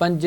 5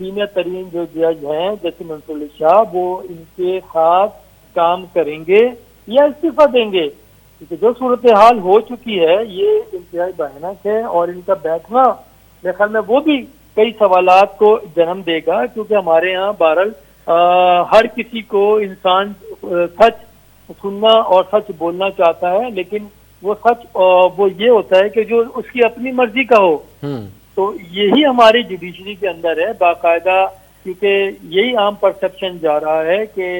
senior ترین جو جج ہیں جیسے منصور علی شاہ وہ ان کے ساتھ کام کریں گے یا استعفیٰ دیں گے، کیونکہ جو صورتحال ہو چکی ہے یہ انتہائی بھیانک ہے، اور ان کا بیٹھنا میرے خیال میں وہ بھی کئی سوالات کو جنم دے گا، کیونکہ ہمارے یہاں بہرحال ہر کسی کو انسان سچ سننا اور سچ بولنا چاہتا ہے، لیکن وہ سچ وہ یہ ہوتا ہے کہ جو اس کی اپنی مرضی کا ہو۔ تو یہی ہماری جوڈیشری کے اندر ہے باقاعدہ، کیونکہ یہی عام پرسپشن جا رہا ہے کہ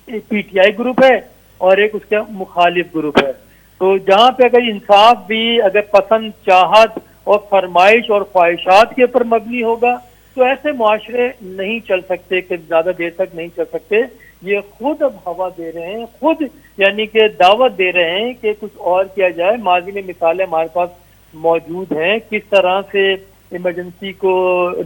ایک پی ٹی آئی گروپ ہے اور ایک اس کا مخالف گروپ ہے، تو جہاں پہ اگر انصاف بھی اگر پسند چاہت اور فرمائش اور خواہشات کے اوپر مبنی ہوگا تو ایسے معاشرے نہیں چل سکتے، کہ زیادہ دیر تک نہیں چل سکتے۔ یہ خود اب ہوا دے رہے ہیں، خود یعنی کہ دعوت دے رہے ہیں کہ کچھ اور کیا جائے۔ ماضی میں مثالیں ہمارے پاس موجود ہیں کس طرح سے ایمرجنسی کو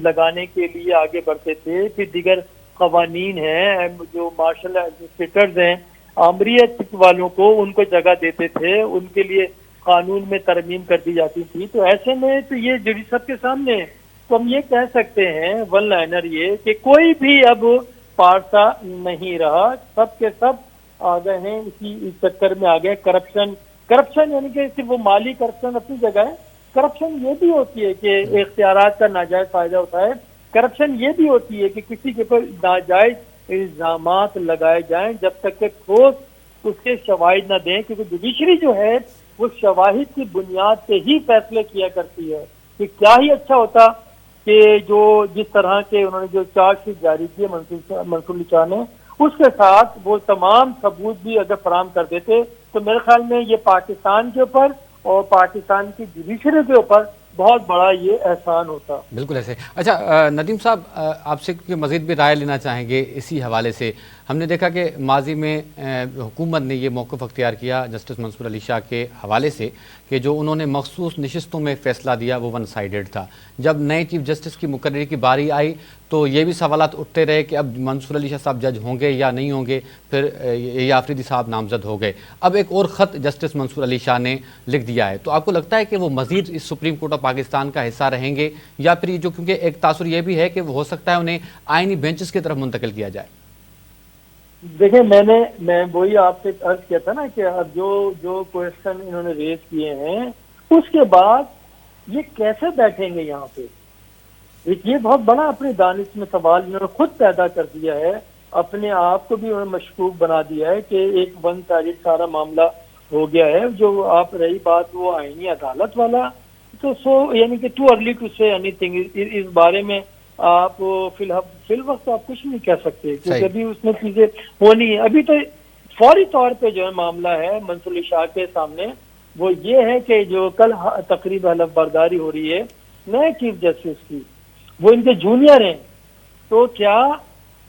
لگانے کے لیے آگے بڑھتے تھے، پھر دیگر قوانین ہیں جو مارشل ایڈمنسٹریٹرز ہیں آمریت والوں کو ان کو جگہ دیتے تھے، ان کے لیے قانون میں ترمیم کر دی جاتی تھی۔ تو ایسے میں تو یہ جڑی سب کے سامنے ہے، تو ہم یہ کہہ سکتے ہیں ون لائنر یہ کہ کوئی بھی اب پارسا نہیں رہا، سب کے سب آ گئے ہیں اسی چکر میں آ گئے۔ کرپشن یعنی کہ صرف وہ مالی کرپشن اپنی جگہ ہے، کرپشن یہ بھی ہوتی ہے کہ اختیارات کا ناجائز فائدہ ہوتا ہے، کرپشن یہ بھی ہوتی ہے کہ کسی کے اوپر ناجائز الزامات لگائے جائیں جب تک کہ ٹھوس اس کے شواہد نہ دیں، کیونکہ جوڈیشری جو ہے وہ شواہد کی بنیاد پہ ہی فیصلے کیا کرتی ہے۔ کہ کیا ہی اچھا ہوتا کہ جو جس طرح کے انہوں نے جو چارج شیٹ جاری کی ہے منصور علی شاہ نے، اس کے ساتھ وہ تمام ثبوت بھی اگر فراہم کر دیتے تو میرے خیال میں یہ پاکستان کے اوپر اور پاکستان کی جوڈیشری کے اوپر بہت بڑا یہ احسان ہوتا۔ بالکل ایسے۔ اچھا ندیم صاحب، آپ سے مزید بھی رائے لینا چاہیں گے اسی حوالے سے۔ ہم نے دیکھا کہ ماضی میں حکومت نے یہ موقف اختیار کیا جسٹس منصور علی شاہ کے حوالے سے کہ جو انہوں نے مخصوص نشستوں میں فیصلہ دیا وہ ون سائیڈڈ تھا۔ جب نئے چیف جسٹس کی مقرری کی باری آئی تو یہ بھی سوالات اٹھتے رہے کہ اب منصور علی شاہ صاحب جج ہوں گے یا نہیں ہوں گے، پھر یہ آفریدی صاحب نامزد ہو گئے۔ اب ایک اور خط جسٹس منصور علی شاہ نے لکھ دیا ہے، تو آپ کو لگتا ہے کہ وہ مزید اس سپریم کورٹ آف پاکستان کا حصہ رہیں گے، یا پھر جو کیونکہ ایک تاثر یہ بھی ہے کہ وہ ہو سکتا ہے انہیں آئینی بینچز کی طرف منتقل کیا جائے؟ دیکھیں میں وہی آپ سے عرض کیا تھا نا کہ اب جو کویشچن انہوں نے ریز کیے ہیں اس کے بعد یہ کیسے بیٹھیں گے یہاں پہ، یہ بہت بڑا اپنی دانش میں سوال انہوں نے خود پیدا کر دیا ہے، اپنے آپ کو بھی انہوں نے مشکوک بنا دیا ہے کہ ایک ون سائیڈ سارا معاملہ ہو گیا ہے۔ جو آپ رہی بات وہ آئینی عدالت والا، تو یعنی کہ ٹو ارلی ٹو سے اینی تھنگ، اس بارے میں آپ فی الوقت آپ کچھ نہیں کہہ سکتے، کیونکہ ابھی اس میں چیزیں ہونی ہے۔ ابھی تو فوری طور پہ جو ہے معاملہ ہے منصور علی شاہ کے سامنے وہ یہ ہے کہ جو کل تقریب حلف برداری ہو رہی ہے نئے چیف جسٹس کی، وہ ان کے جونیئر ہیں، تو کیا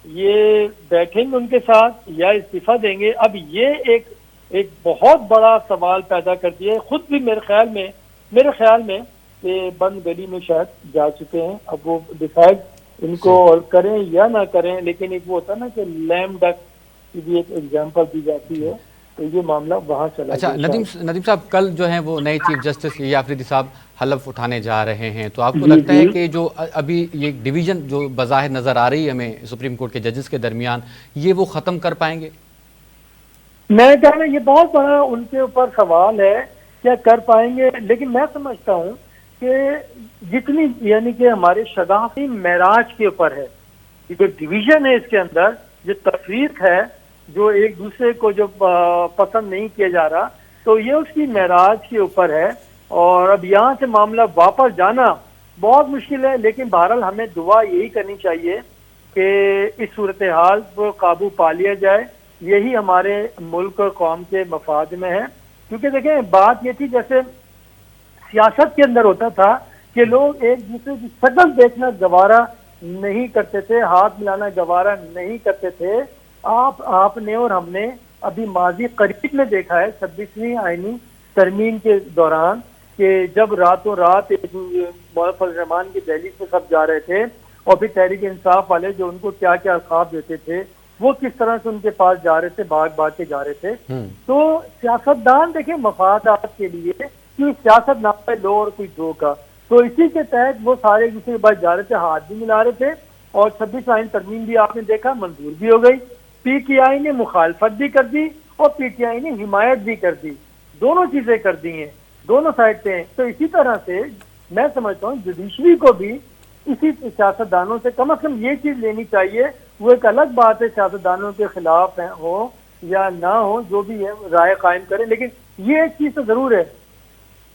یہ بیٹھیں گے ان کے ساتھ یا استعفیٰ دیں گے؟ اب یہ ایک بہت بڑا سوال پیدا کر دیا ہے۔ خود بھی میرے خیال میں کہ بند گلی میں شاید جا چکے ہیں، اب وہ ڈیسائیڈ ان کو اور کریں یا نہ کریں، لیکن ایک وہ ہوتا ہے نا کہ لیم ڈک کی بھی ایک ایگزامپل دی جاتی ہے، تو یہ معاملہ وہاں چلا۔ اچھا ندیم صاحب، کل جو ہیں وہ نئے چیف جسٹس یہ آفریدی صاحب حلف اٹھانے جا رہے ہیں، تو آپ کو لگتا ہے کہ جو ابھی یہ ڈویژن جو بظاہر نظر آ رہی ہے ہمیں سپریم کورٹ کے ججز کے درمیان، یہ وہ ختم کر پائیں گے؟ میں کہہ رہا ہوں یہ بہت بڑا ان کے اوپر سوال ہے، کیا کر پائیں گے؟ لیکن میں سمجھتا ہوں کہ جتنی یعنی کہ ہمارے شگافی معراج کے اوپر ہے، جو ڈویژن ہے اس کے اندر، جو تفریق ہے، جو ایک دوسرے کو جو پسند نہیں کیا جا رہا، تو یہ اس کی معراج کے اوپر ہے، اور اب یہاں سے معاملہ واپس جانا بہت مشکل ہے۔ لیکن بہرحال ہمیں دعا یہی کرنی چاہیے کہ اس صورتحال پر قابو پا لیا جائے، یہی ہمارے ملک اور قوم کے مفاد میں ہے۔ کیونکہ دیکھیں بات یہ تھی جیسے سیاست کے اندر ہوتا تھا کہ لوگ ایک دوسرے کی شکل دیکھنا گوارا نہیں کرتے تھے، ہاتھ ملانا گوارا نہیں کرتے تھے۔ آپ نے اور ہم نے ابھی ماضی قریب میں دیکھا ہے 26ویں آئینی ترمیم کے دوران کہ جب راتوں رات مولانا فضل الرحمان کی دہلی سے سب جا رہے تھے، اور پھر تحریک انصاف والے جو ان کو کیا کیا القاب دیتے تھے وہ کس طرح سے ان کے پاس جا رہے تھے، بھاگ کے جا رہے تھے۔ تو سیاستدان دیکھیں مفادات کے لیے کہ سیاست نہ پہ لو اور کوئی دو کا، تو اسی کے تحت وہ سارے ایک دوسرے کے بعد جا رہے تھے، ہاتھ بھی ملا رہے تھے، اور 26 آئین ترمیم بھی آپ نے دیکھا منظور بھی ہو گئی، پی ٹی آئی نے مخالفت بھی کر دی اور پی ٹی آئی نے حمایت بھی کر دی، دونوں چیزیں کر دی ہیں، دونوں سائڈ پہ ہیں۔ تو اسی طرح سے میں سمجھتا ہوں جوڈیشری کو بھی اسی سیاستدانوں سے کم از کم یہ چیز لینی چاہیے، وہ ایک الگ بات ہے سیاستدانوں کے خلاف ہو یا نہ ہو، جو بھی ہے رائے قائم کریں، لیکن یہ ایک چیز تو ضرور ہے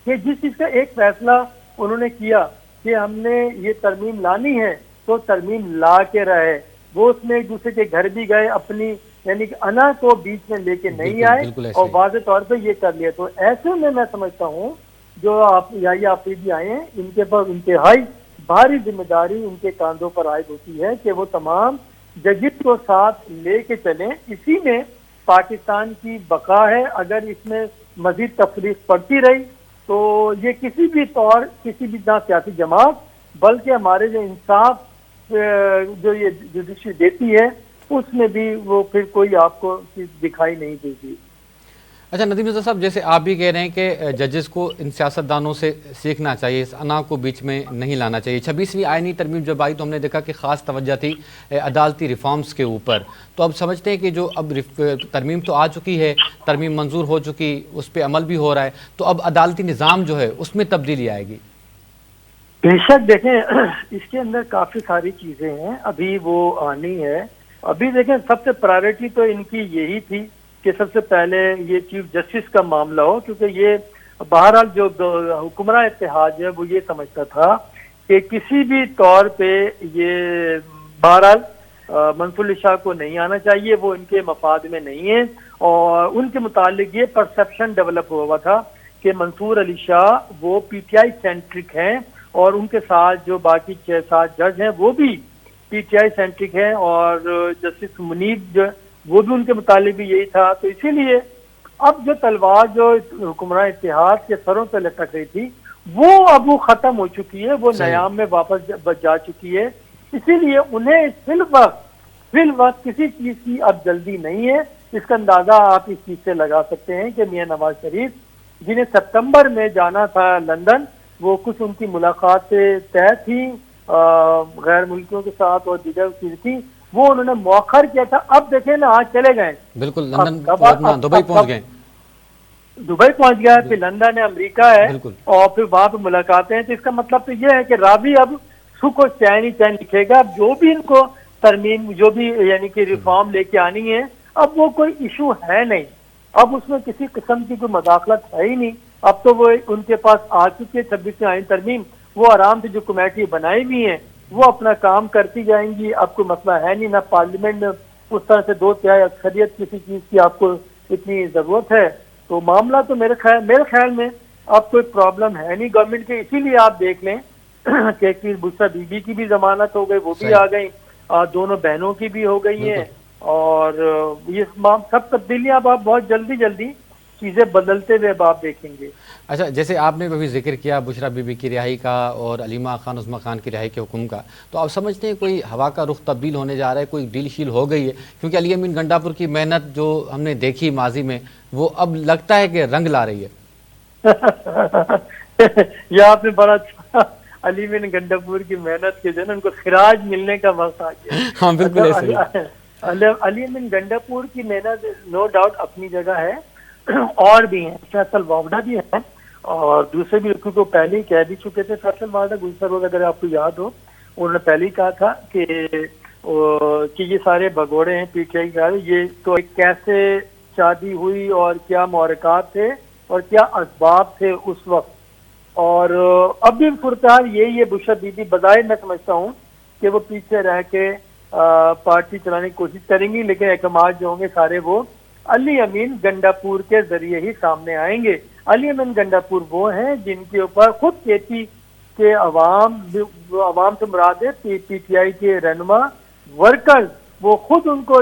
کہ جس چیز کا ایک فیصلہ انہوں نے کیا کہ ہم نے یہ ترمیم لانی ہے تو ترمیم لا کے رہے، وہ اس میں ایک دوسرے کے گھر بھی گئے، اپنی یعنی کہ انا کو بیچ میں لے کے نہیں آئے اور واضح طور پہ یہ کر لیا۔ تو ایسے میں سمجھتا ہوں جو آپ آفریدی آئے ہیں ان کے پاس انتہائی بھاری ذمہ داری ان کے کاندھوں پر عائد ہوتی ہے کہ وہ تمام ججز کو ساتھ لے کے چلیں، اسی میں پاکستان کی بقا ہے۔ اگر اس میں مزید تفریق پڑتی رہی تو یہ کسی بھی طور کسی بھی نہ سیاسی جماعت بلکہ ہمارے جو انصاف جو یہ جوڈیشری دیتی ہے اس میں بھی وہ پھر کوئی آپ کو چیز دکھائی نہیں دے گی۔ اچھا ندیم رضا صاحب، جیسے آپ بھی کہہ رہے ہیں کہ ججز کو ان سیاستدانوں سے سیکھنا چاہیے، اس انا کو بیچ میں نہیں لانا چاہیے۔ 26ویں آئینی ترمیم جب آئی تو ہم نے دیکھا کہ خاص توجہ تھی عدالتی ریفارمز کے اوپر، تو اب سمجھتے ہیں کہ جو اب ترمیم تو آ چکی ہے، ترمیم منظور ہو چکی، اس پہ عمل بھی ہو رہا ہے، تو اب عدالتی نظام جو ہے اس میں تبدیلی آئے گی؟ بے شک، دیکھیں اس کے اندر کافی ساری چیزیں ہیں، ابھی وہ آنی ہے۔ ابھی دیکھیں سب سے پرائرٹی تو ان کی یہی تھی کہ سب سے پہلے یہ چیف جسٹس کا معاملہ ہو، کیونکہ یہ بہرحال جو حکمراں اتحاد ہے وہ یہ سمجھتا تھا کہ کسی بھی طور پہ یہ بہرحال منصور علی شاہ کو نہیں آنا چاہیے، وہ ان کے مفاد میں نہیں ہے، اور ان کے متعلق یہ پرسپشن ڈیولپ ہوا تھا کہ منصور علی شاہ وہ پی ٹی آئی سینٹرک ہیں اور ان کے ساتھ جو باقی 6-7 جج ہیں وہ بھی پی ٹی آئی سینٹرک ہیں، اور جسٹس منیب جو وہ بھی ان کے متعلق بھی یہی تھا۔ تو اسی لیے اب جو تلوار جو حکمراں اتحاد کے سروں پہ لٹک رہی تھی وہ اب وہ ختم ہو چکی ہے، وہ نیام میں واپس جا چکی ہے، اسی لیے انہیں فی الوقت کسی چیز کی اب جلدی نہیں ہے۔ اس کا اندازہ آپ اس چیز سے لگا سکتے ہیں کہ میاں نواز شریف جنہیں ستمبر میں جانا تھا لندن، وہ کچھ ان کی ملاقات طے تھی غیر ملکیوں کے ساتھ اور دیگر چیز تھی، وہ انہوں نے مؤخر کیا تھا۔ اب دیکھیں نا آج چلے گئے، بالکل لندن دبئی پہنچ گئے، دبئی پہنچ گیا، پھر لندن ہے، امریکہ ہے، اور پھر وہاں پہ ملاقاتیں ہیں۔ تو اس کا مطلب تو یہ ہے کہ راوی اب سکھ و چین ہی چین لکھے گا، جو بھی ان کو ترمیم جو بھی یعنی کہ ریفارم لے کے آنی ہے، اب وہ کوئی ایشو ہے نہیں، اب اس میں کسی قسم کی کوئی مداخلت ہے ہی نہیں۔ اب تو وہ ان کے پاس آ چکی ہے 26ویں آئین ترمیم، وہ آرام سے جو کمیٹی بنائی ہوئی ہیں وہ اپنا کام کرتی جائیں گی، اب کوئی مسئلہ ہے نہیں، نہ پارلیمنٹ میں اس طرح سے 2/3 اکثریت کسی چیز کی آپ کو اتنی ضرورت ہے۔ تو معاملہ تو میرے خیال میں اب کوئی پرابلم ہے نہیں گورنمنٹ کے۔ اسی لیے آپ دیکھ لیں کہ ایک چیز بشرا بی بی کی بھی ضمانت ہو گئی، وہ بھی آ گئی، دونوں بہنوں کی بھی ہو گئی ہیں، اور یہ سب تبدیلیاں اب آپ بہت جلدی چیزیں بدلتے ہوئے اب آپ دیکھیں گے۔ اچھا، جیسے آپ نے ابھی ذکر کیا بشرا بی بی کی رہائی کا اور علیمہ خان عظمیٰ خان کی رہائی کے حکم کا، تو آپ سمجھتے ہیں کوئی ہوا کا رخ تبدیل ہونے جا رہا ہے، کوئی ڈیل شیل ہو گئی ہے؟ کیونکہ علی امین گنڈا پور کی محنت جو ہم نے دیکھی ماضی میں وہ اب لگتا ہے کہ رنگ لا رہی ہے۔ یہ آپ نے بڑا اچھا، علی امین گنڈا پور کی محنت کے جو ان کو خراج ملنے کا وقت آ گیا۔ ہاں بالکل ایسے علی امین گنڈا پور کی محنت نو ڈاؤٹ اپنی جگہ ہے، اور بھی ہیں، فیصل واوڈا بھی ہے اور دوسرے بھی، کیونکہ وہ پہلے ہی کہہ بھی چکے تھے، فیصل واوڈا گزشتہ روز اگر آپ کو یاد ہو انہوں نے پہلے ہی کہا تھا کہ یہ سارے بگوڑے ہیں پی ٹی آئی کے، یہ تو کیسے شادی ہوئی اور کیا محرکات تھے اور کیا اسباب تھے اس وقت، اور اب بھی صورتحال یہی ہے۔ بشرا بی بی بظاہر میں سمجھتا ہوں کہ وہ پیچھے رہ کے پارٹی چلانے کی کوشش کریں گی، لیکن احکامات جو ہوں گے سارے وہ علی امین گنڈا پور کے ذریعے ہی سامنے آئیں گے۔ علی امین گنڈا پور وہ ہیں جن کے اوپر خود کے پی کے عوام سے مراد ہے پی ٹی آئی کے رہنما ورکر، وہ خود ان کو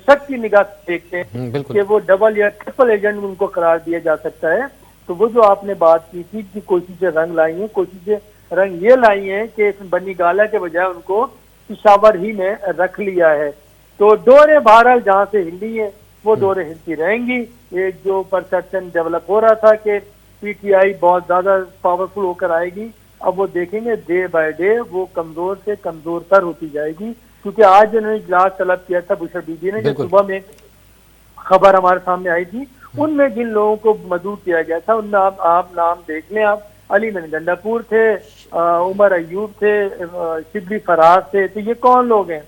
شک کی نگاہ سے دیکھتے ہیں کہ وہ ڈبل یا ٹرپل ایجنٹ ان کو قرار دیا جا سکتا ہے۔ تو وہ جو آپ نے بات کی تھی کہ کوششیں رنگ لائی ہیں، کوششیں رنگ یہ لائی ہیں کہ بنی گالا کے بجائے ان کو پشاور ہی میں رکھ لیا ہے۔ تو دورے بہرحال جہاں سے ہلی ہیں وہ دورے ہلتی رہیں گی۔ ایک جو پرسپشن ڈیولپ ہو رہا تھا کہ پی ٹی آئی بہت زیادہ پاورفل ہو کر آئے گی، اب وہ دیکھیں گے ڈے بائی ڈے وہ کمزور سے کمزور تر ہوتی جائے گی، کیونکہ آج انہوں نے اجلاس طلب کیا تھا بشرا بی بی نے، جو صبح میں خبر ہمارے سامنے آئی تھی، ان میں جن لوگوں کو مدعو کیا گیا تھا ان میں آپ نام دیکھ لیں، آپ علی من گنڈا پور تھے، عمر ایوب تھے، شبلی فراز تھے، تو یہ کون لوگ ہیں؟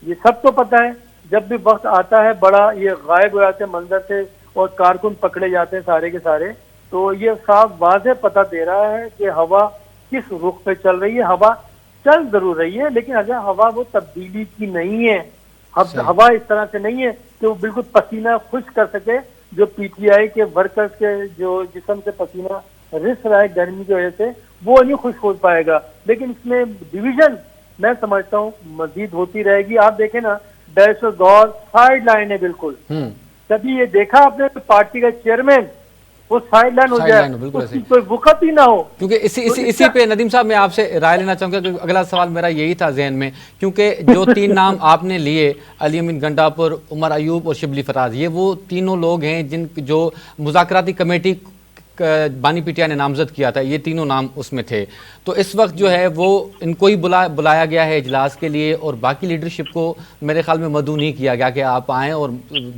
یہ سب کو پتہ ہے، جب بھی وقت آتا ہے بڑا یہ غائب ہو جاتے ہیں منظر سے اور کارکن پکڑے جاتے ہیں سارے کے سارے، تو یہ صاف واضح پتہ دے رہا ہے کہ ہوا کس رخ پہ چل رہی ہے۔ ہوا چل ضرور رہی ہے لیکن اگر ہوا وہ تبدیلی کی نہیں ہے، ہوا اس طرح سے نہیں ہے کہ وہ بالکل پسینہ خشک کر سکے، جو پی ٹی آئی کے ورکرز کے جو جسم سے پسینہ رس رہا ہے گرمی کی وجہ سے، وہ نہیں خشک ہو پائے گا، لیکن اس میں ڈویژن میں سمجھتا ہوں مزید ہوتی رہے گی۔ آپ دیکھیں نا بیرسٹر غور سائیڈ لائن ہے بالکل، کبھی یہ دیکھا آپ نے پارٹی کا چیئرمین وہ سائیڈ لائن ہو جائے، اس کی کوئی وقت ہی نہ ہو؟ کیونکہ اسی پہ ندیم صاحب میں آپ سے رائے لینا چاہوں گا، کہ اگلا سوال میرا یہی تھا ذہن میں، کیونکہ جو تین نام آپ نے لیے علی امین گنڈا پور، عمر ایوب اور شبلی فراز، یہ وہ تینوں لوگ ہیں جو مذاکراتی کمیٹی بانی پی ٹی آئی نے نامزد کیا تھا، یہ تینوں نام اس میں تھے، تو اس وقت جو ہے وہ ان کو ہی بلایا گیا ہے اجلاس کے لیے، اور باقی لیڈرشپ کو میرے خیال میں مدعو نہیں کیا گیا کہ آپ آئیں اور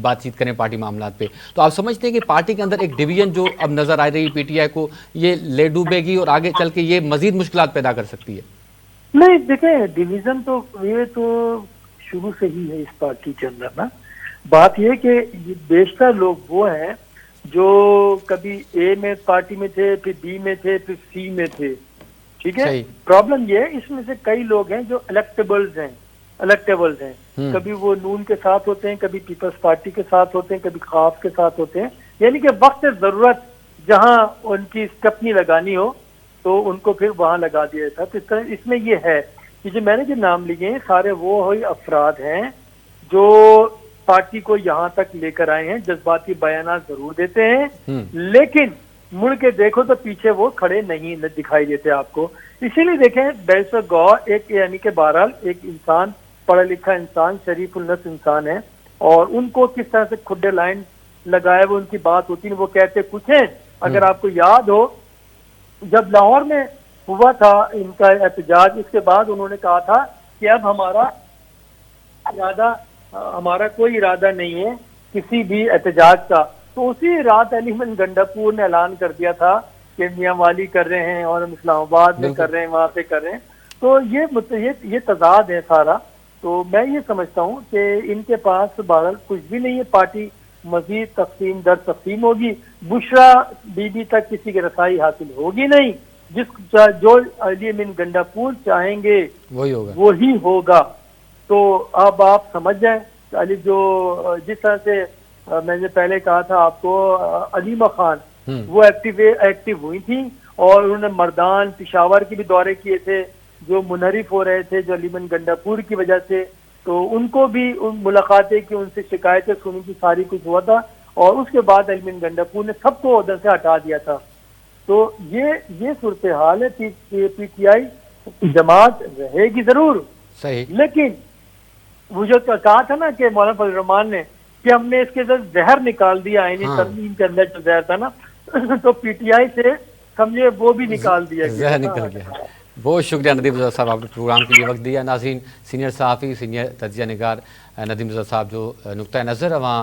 بات چیت کریں پارٹی معاملات پہ۔ تو آپ سمجھتے ہیں کہ پارٹی کے اندر ایک ڈویژن جو اب نظر آ رہی ہے پی ٹی آئی کو، یہ لے ڈوبے گی اور آگے چل کے یہ مزید مشکلات پیدا کر سکتی ہے؟ نہیں دیکھیں، ڈویژن تو یہ تو شروع سے ہی ہے اس پارٹی کے اندر نا۔ بات یہ کہ بیشتر لوگ وہ ہیں جو کبھی اے میں پارٹی میں تھے، پھر بی میں تھے، پھر سی میں تھے، ٹھیک ہے۔ پرابلم یہ ہے اس میں سے کئی لوگ ہیں جو الیکٹیبلز ہیں، کبھی وہ نون کے ساتھ ہوتے ہیں، کبھی پیپلز پارٹی کے ساتھ ہوتے ہیں، کبھی خاف کے ساتھ ہوتے ہیں، یعنی کہ وقت ضرورت جہاں ان کی اسٹپنی لگانی ہو تو ان کو پھر وہاں لگا دیا تھا۔ تو اس طرح اس میں یہ ہے کہ جو میں نے جو نام لیے ہیں سارے وہ ہوئی افراد ہیں جو پارٹی کو یہاں تک لے کر آئے ہیں، جذباتی بیانات ضرور دیتے ہیں لیکن مڑ کے دیکھو تو پیچھے وہ کھڑے نہیں دکھائی دیتے آپ کو۔ اسی لیے دیکھیں بیرسٹر غور ایک یعنی کہ بہرحال ایک انسان، پڑھا لکھا انسان، شریف النفس انسان ہے، اور ان کو کس طرح سے کھڈے لائن لگائے وہ ان کی بات ہوتی ہے، وہ کہتے کچھ ہیں۔ اگر آپ کو یاد ہو جب لاہور میں ہوا تھا ان کا احتجاج، اس کے بعد انہوں نے کہا تھا کہ اب ہمارا کوئی ارادہ نہیں ہے کسی بھی احتجاج کا، تو اسی رات علی من گنڈا پور نے اعلان کر دیا تھا کہ میاں والی کر رہے ہیں اور ہم اسلام آباد میں کر رہے ہیں، وہاں پہ کر رہے ہیں، تو یہ تضاد ہے سارا۔ تو میں یہ سمجھتا ہوں کہ ان کے پاس بہرحال کچھ بھی نہیں ہے، پارٹی مزید تقسیم در تقسیم ہوگی، بشرا بی بی تک کسی کی رسائی حاصل ہوگی نہیں، جو علی امین گنڈا پور چاہیں گے وہی ہوگا۔ تو اب آپ سمجھ جائیں علی جو جس طرح سے میں نے پہلے کہا تھا آپ کو، علیمہ خان وہ ایکٹیو ہوئی تھی اور انہوں نے مردان پشاور کے بھی دورے کیے تھے جو منحرف ہو رہے تھے جو علی امین گنڈا پور کی وجہ سے، تو ان کو بھی ملاقاتیں کی، ان سے شکایتیں سنی کی، ساری کچھ ہوا تھا، اور اس کے بعد علی امین گنڈا پور نے سب کو عہدے سے ہٹا دیا تھا۔ تو یہ صورتحال ہے، پی ٹی آئی جماعت رہے گی ضرور صحیح، لیکن وہ جو کہا تھا نا کہ مولانا فضل الرحمان نے کہ ہم نے اس کے اندر زہر نکال دیا، آئینی ترمیم کے اندر جو زہر تھا نا، تو پی ٹی آئی سے سمجھے وہ بھی نکال دیا گیا، زہر نکل گیا۔ بہت شکریہ ندیم رضا صاحب، آپ نے پروگرام کے لیے وقت دیا۔ ناظرین، سینئر صحافی، سینئر تجزیہ نگار ندیم رضا صاحب جو نقطۂ نظر وہاں